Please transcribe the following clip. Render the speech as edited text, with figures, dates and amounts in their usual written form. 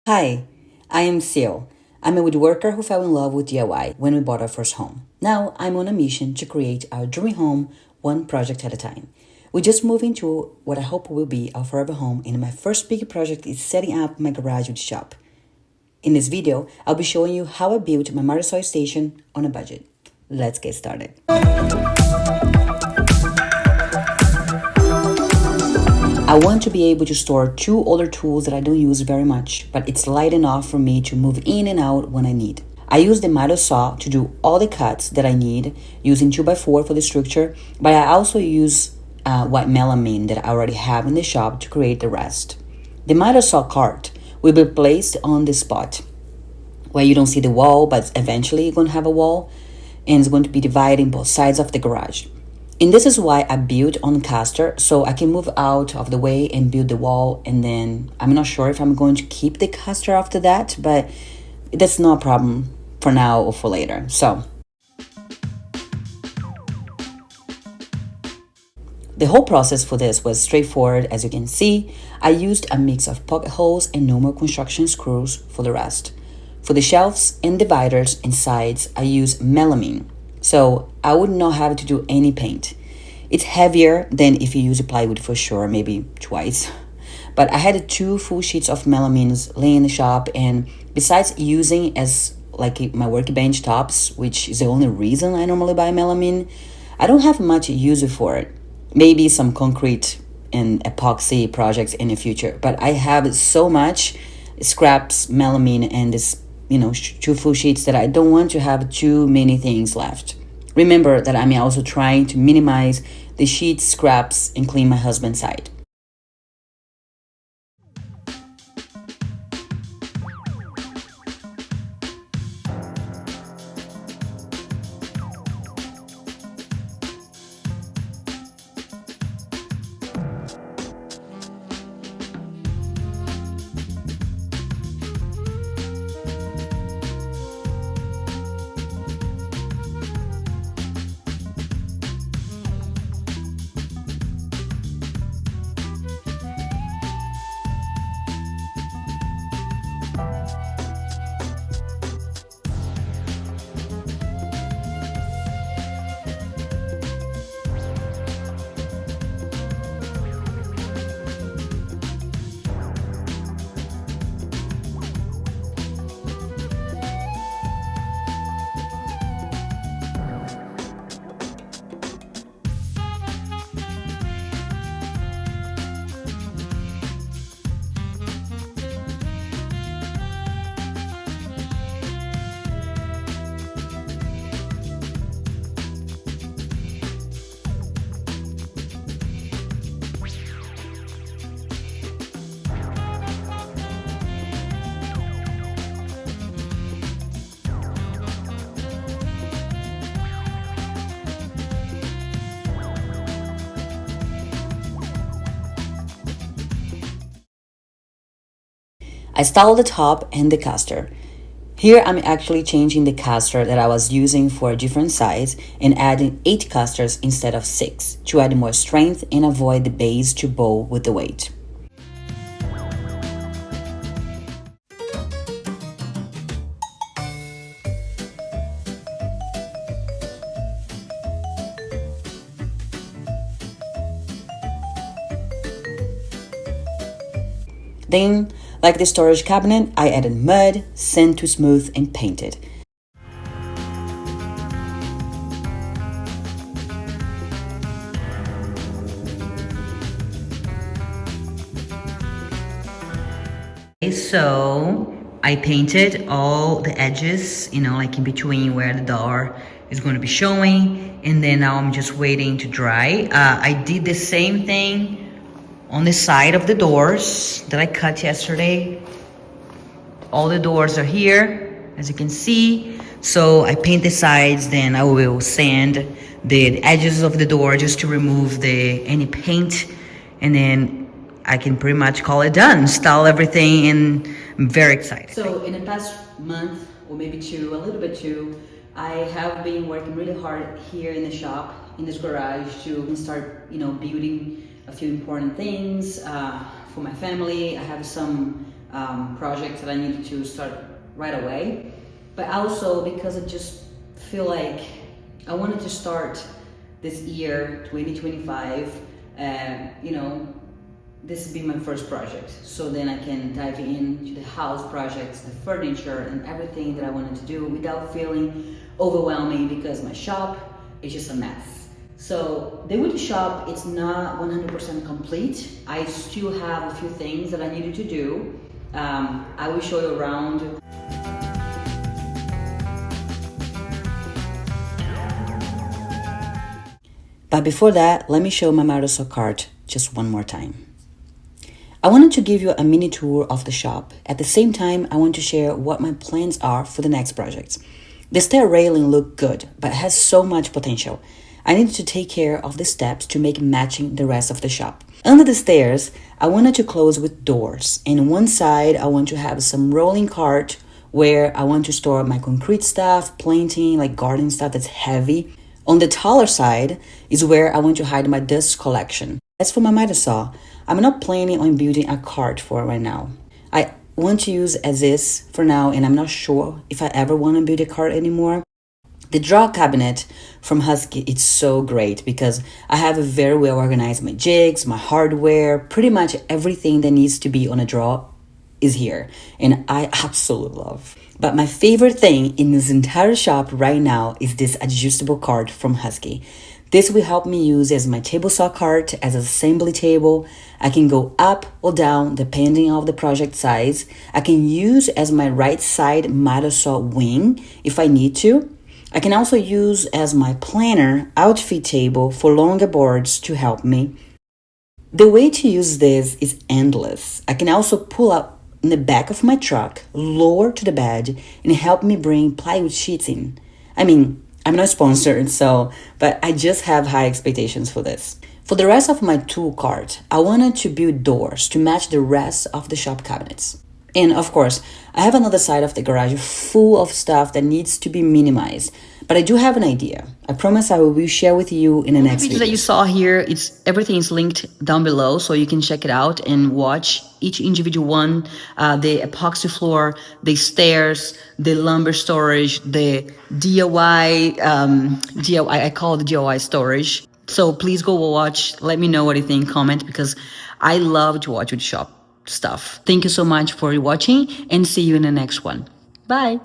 Hi, I am Seal. I'm a woodworker who fell in love with DIY when we bought our first home. Now I'm on a mission to create our dream home one project at a time. We just moved into what I hope will be our forever home, and my first big project is setting up my garage with shop. In this video, I'll be showing you how I built my Marisol station on a budget. Let's get started. I want to be able to store two older tools that I don't use very much, but it's light enough for me to move in and out when I need. I use the miter saw to do all the cuts that I need, using 2x4 for the structure, but I also use white melamine that I already have in the shop to create the rest. The miter saw cart will be placed on the spot where you don't see the wall, but eventually you're going to have a wall, and it's going to be dividing both sides of the garage. And this is why I built on caster, so I can move out of the way and build the wall, and then I'm not sure if I'm going to keep the caster after that, but that's not a problem for now or for later. So the whole process for this was straightforward. As you can see, I used a mix of pocket holes and normal construction screws for the rest. For the shelves and dividers and sides, I use melamine, so I would not have to do any paint. It's heavier than if you use plywood for sure, maybe twice. But I had 2 full sheets of melamines laying in the shop, and besides using as like my workbench tops, which is the only reason I normally buy melamine, I don't have much use for it. Maybe some concrete and epoxy projects in the future, but I have so much scraps, melamine, and this 2 full sheets that I don't want to have too many things left. Remember that I'm also trying to minimize the sheet scraps and clean my husband's side. I installed the top and the caster. Here I'm actually changing the caster that I was using for a different size and adding 8 casters instead of 6 to add more strength and avoid the base to bow with the weight. Then, like the storage cabinet, I added mud, sand to smooth, and painted. So I painted all the edges, like in between where the door is going to be showing, and then now I'm just waiting to dry. I did the same thing on the side of the doors that I cut yesterday. All the doors are here, as you can see. So I paint the sides, then I will sand the edges of the door just to remove any paint, and then I can pretty much call it done, install everything, and I'm very excited. So in the past month, or maybe 2, a little bit 2, I have been working really hard here in the shop, in this garage, to start, building a few important things for my family. I have some projects that I needed to start right away, but also because I just feel like I wanted to start this year 2025, you know, this will be my first project, so then I can dive into the house projects, the furniture, and everything that I wanted to do without feeling overwhelming, because my shop is just a mess. So the wood shop, it's not 100% complete. I still have a few things that I needed to do. I will show you around. But before that, let me show my Microsoft cart just one more time. I wanted to give you a mini tour of the shop. At the same time, I want to share what my plans are for the next project. The stair railing looked good, but has so much potential. I needed to take care of the steps to make matching the rest of the shop. Under the stairs, I wanted to close with doors, and on one side, I want to have some rolling cart where I want to store my concrete stuff, planting, like garden stuff that's heavy. On the taller side is where I want to hide my dust collection. As for my miter saw, I'm not planning on building a cart for right now. I want to use as is for now, and I'm not sure if I ever want to build a cart anymore. The drawer cabinet from Husky, it's so great because I have a very well organized my jigs, my hardware, pretty much everything that needs to be on a drawer is here, and I absolutely love. But my favorite thing in this entire shop right now is this adjustable cart from Husky. This will help me use as my table saw cart, as an assembly table. I can go up or down depending on the project size. I can use as my right side miter saw wing if I need to. I can also use as my planner outfit table for longer boards to help me. The way to use this is endless. I can also pull up in the back of my truck, lower to the bed, and help me bring plywood sheets in. I mean, I'm not sponsored, but I just have high expectations for this. For the rest of my tool cart, I wanted to build doors to match the rest of the shop cabinets. And of course, I have another side of the garage full of stuff that needs to be minimized. But I do have an idea. I promise I will share with you in the next video. The videos that you saw here, everything is linked down below, so you can check it out and watch each individual one. The epoxy floor, the stairs, the lumber storage, the DIY, I call it DIY storage. So please go watch. Let me know what you think. Comment, because I love to watch WoodShop stuff. Thank you so much for watching, and see you in the next one. Bye.